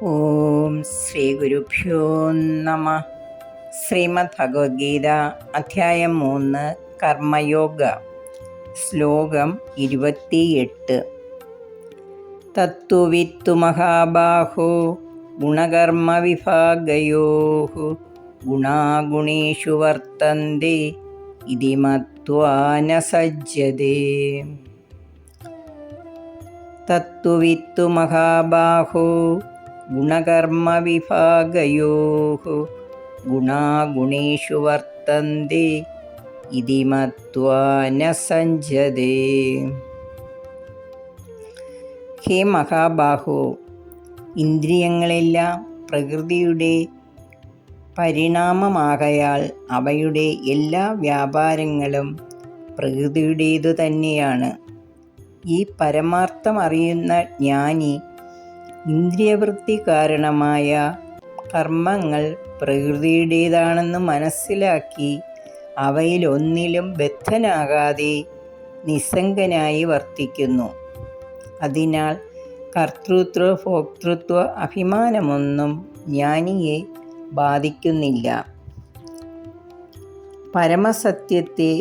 ഓം ശ്രീ ഗുരുഭ്യോ നമ. ശ്രീമദ് ഭഗവത്ഗീത അധ്യായം 3 കർമ്മയോഗ. ശ്ലോകം 28. തത്ത്വവിത്തു മഹാബാഹോ ഗുണകർമ്മ വിഭാഗയോഃ ഗുണാഗുണേഷു വർത്തന്തെ ഇതി മത്വാ ന സജ്ജതേ. തത്ത്വവിത്തു മഹാബാഹോ ഗുണകർമ്മ വിഭാഗയോഃ ഗുണാഗുണേഷു വർത്തന്തെ ഇതി മത്വാ ന സഞ്ജതേ. ഹേ മഹാബാഹോ, ഇന്ദ്രിയങ്ങളെല്ലാം പ്രകൃതിയുടെ പരിണാമമാകയാൽ അവയുടെ എല്ലാ വ്യാപാരങ്ങളും പ്രകൃതിയുടേതു തന്നെയാണ്. ഈ പരമാർത്ഥം അറിയുന്ന ജ്ഞാനി ഇന്ദ്രിയവൃത്തി കാരണമായ കർമ്മങ്ങൾ പ്രകൃതിയുടേതാണെന്ന് മനസ്സിലാക്കി അവയിലൊന്നിലും ബദ്ധനാകാതെ നിസ്സംഗനായി വർത്തിക്കുന്നു. അതിനാൽ കർത്തൃത്വ ഭോക്തൃത്വ അഭിമാനമൊന്നും ജ്ഞാനിയെ ബാധിക്കുന്നില്ല. പരമസത്യത്തെ,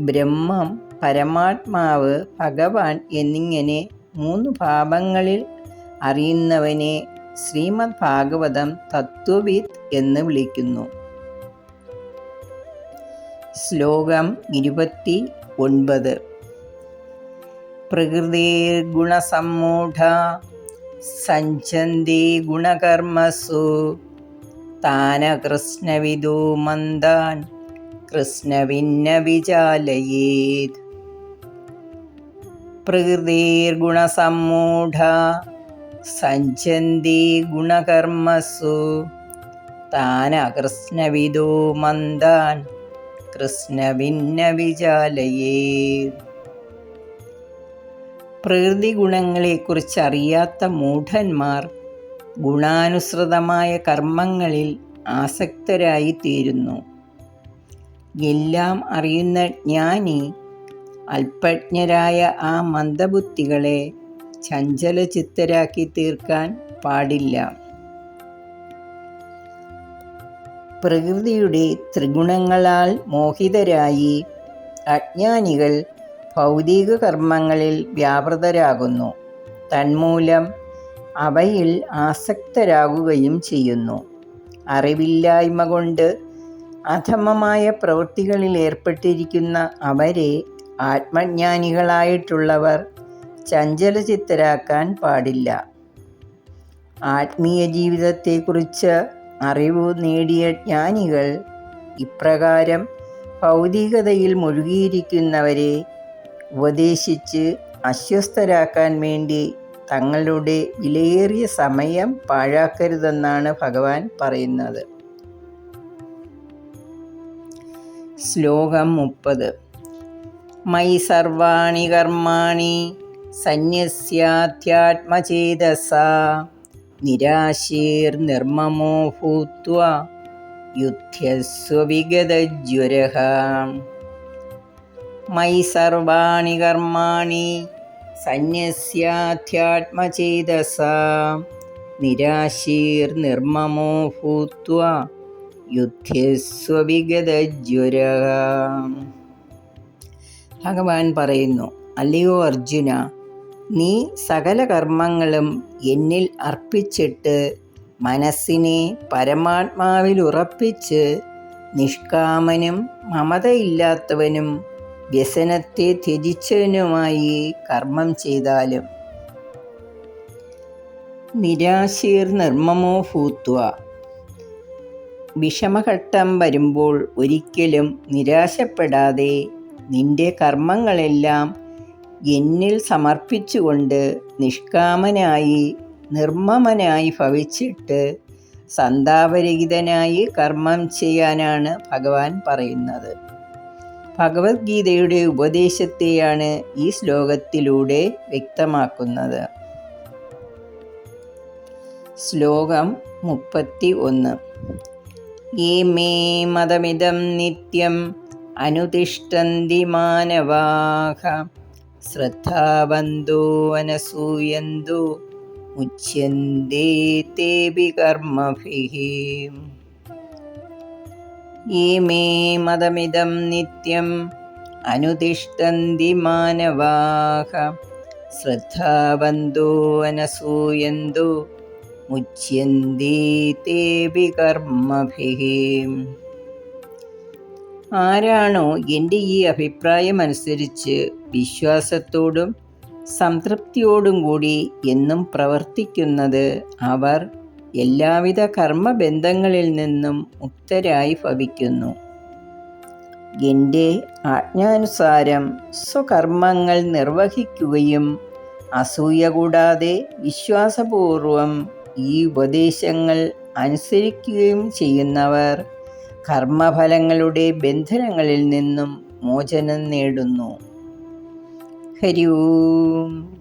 ബ്രഹ്മം, പരമാത്മാവ്, ഭഗവാൻ എന്നിങ്ങനെ 3 ഭാവങ്ങളിൽ അറിയുന്നവനെ ശ്രീമദ് ഭാഗവതം തത്വവിത്ത് എന്ന് വിളിക്കുന്നു. ശ്ലോകം 29. പ്രകൃതിർഗുണസമ്മൂഢ സഞ്ജന്തി ഗുണകർമ്മസു താന കൃഷ്ണവിദോ മന്ദാൻ കൃഷ്ണവിന്ന വിചാലയേത്. പ്രകൃതിർഗുണസമ്മൂഢ സഞ്ജന്തി ഗുണകർമ്മസു താന കൃഷ്ണവിദോ മന്ദാൻ കൃഷ്ണവിന്ന വിചാലയേത്. പ്രകൃതി ഗുണങ്ങളെക്കുറിച്ചറിയാത്ത മൂഢന്മാർ ഗുണാനുസൃതമായ കർമ്മങ്ങളിൽ ആസക്തരായി തീരുന്നു. എല്ലാം അറിയുന്ന ജ്ഞാനി അല്പജ്ഞരായ ആ മന്ദബുദ്ധികളെ ചഞ്ചലചിത്തരാക്കി തീർക്കാൻ പാടില്ല. പ്രകൃതിയുടെ ത്രിഗുണങ്ങളാൽ മോഹിതരായി അജ്ഞാനികൾ ഭൗതിക കർമ്മങ്ങളിൽ വ്യാപൃതരാകുന്നു. തന്മൂലം അവയിൽ ആസക്തരാകുകയും ചെയ്യുന്നു. അറിവില്ലായ്മ കൊണ്ട് അധമമായ പ്രവൃത്തികളിൽ ഏർപ്പെട്ടിരിക്കുന്ന അവരെ ആത്മജ്ഞാനികളായിട്ടുള്ളവർ ചഞ്ചലചിത്തരാക്കാൻ പാടില്ല. ആത്മീയ ജീവിതത്തെക്കുറിച്ച് അറിവ് നേടിയ ജ്ഞാനികൾ ഇപ്രകാരം ഭൗതികതയിൽ മുഴുകിയിരിക്കുന്നവരെ ഉപദേശിച്ച് അസ്വസ്ഥരാക്കാൻ വേണ്ടി തങ്ങളുടെ വിലയേറിയ സമയം പാഴാക്കരുതെന്നാണ് ഭഗവാൻ പറയുന്നത്. ശ്ലോകം 30. മയി സർവാണി കർമാണി സന്യസ്യാധ്യാത്മചേതസാ നിരാശീർനിർമ്മമോ ഭൂത്വാ യുധ്യസ്വ വിഗതജ്വരഃ. മയി സർവാണി കർമാണി സന്യസ്യാധ്യാത്മചേതസാ നിരാശീർനിർമ്മമോ ഭൂത്വാ യുധ്യസ്വ വിഗതജ്വരഃ. ഭഗവാൻ പറയുന്നു, അല്ലയോ അർജുന, നീ സകല കർമ്മങ്ങളും എന്നിൽ അർപ്പിച്ചിട്ട് മനസ്സിനെ പരമാത്മാവിൽ ഉറപ്പിച്ച് നിഷ്കാമനും മമതയില്ലാത്തവനും വ്യസനത്തെ ത്യജിച്ചവനുമായി കർമ്മം ചെയ്താലും നിരാശീർനിർമ്മമോ ഭൂത്വാ, വിഷമഘട്ടം വരുമ്പോൾ ഒരിക്കലും നിരാശപ്പെടാതെ നിന്റെ കർമ്മങ്ങളെല്ലാം എന്നിൽ സമർപ്പിച്ചുകൊണ്ട് നിഷ്കാമനായി നിർമ്മമനായി ഭവിച്ചിട്ട് സന്താപരഹിതനായി കർമ്മം ചെയ്യാനാണ് ഭഗവാൻ പറയുന്നത്. ഭഗവത്ഗീതയുടെ ഉപദേശത്തെയാണ് ഈ ശ്ലോകത്തിലൂടെ വ്യക്തമാക്കുന്നത്. ശ്ലോകം 31. യേ മേ മതമിദം നിത്യം അനുതിഷ്ഠന്തി മാനവാഃ ശ്രദ്ധാവന്തോ അനസൂയന്തോ മുച്യന്തേ തേപി കർമ്മഭിः യമേ മതമിദം നിത്യം അനുതിഷ്ഠന്തി മാനവാഃ ശ്രദ്ധാവന്തോ അനസൂയന്തോ മുച്യന്തേ തേപി കർമ്മഭിः. ആരാണോ എൻ്റെ ഈ അഭിപ്രായമനുസരിച്ച് വിശ്വാസത്തോടും സംതൃപ്തിയോടും കൂടി എന്നും പ്രവർത്തിക്കുന്നത് അവർ എല്ലാവിധ കർമ്മബന്ധങ്ങളിൽ നിന്നും മുക്തരായി ഭവിക്കുന്നു. എൻ്റെ ആജ്ഞാനുസാരം സ്വകർമ്മങ്ങൾ നിർവഹിക്കുകയും അസൂയ കൂടാതെ വിശ്വാസപൂർവം ഈ ഉപദേശങ്ങൾ അനുസരിക്കുകയും ചെയ്യുന്നവർ കർമ്മഫലങ്ങളുടെ ബന്ധനങ്ങളിൽ നിന്നും മോചനം നേടുന്നു. ഹരി ഓം.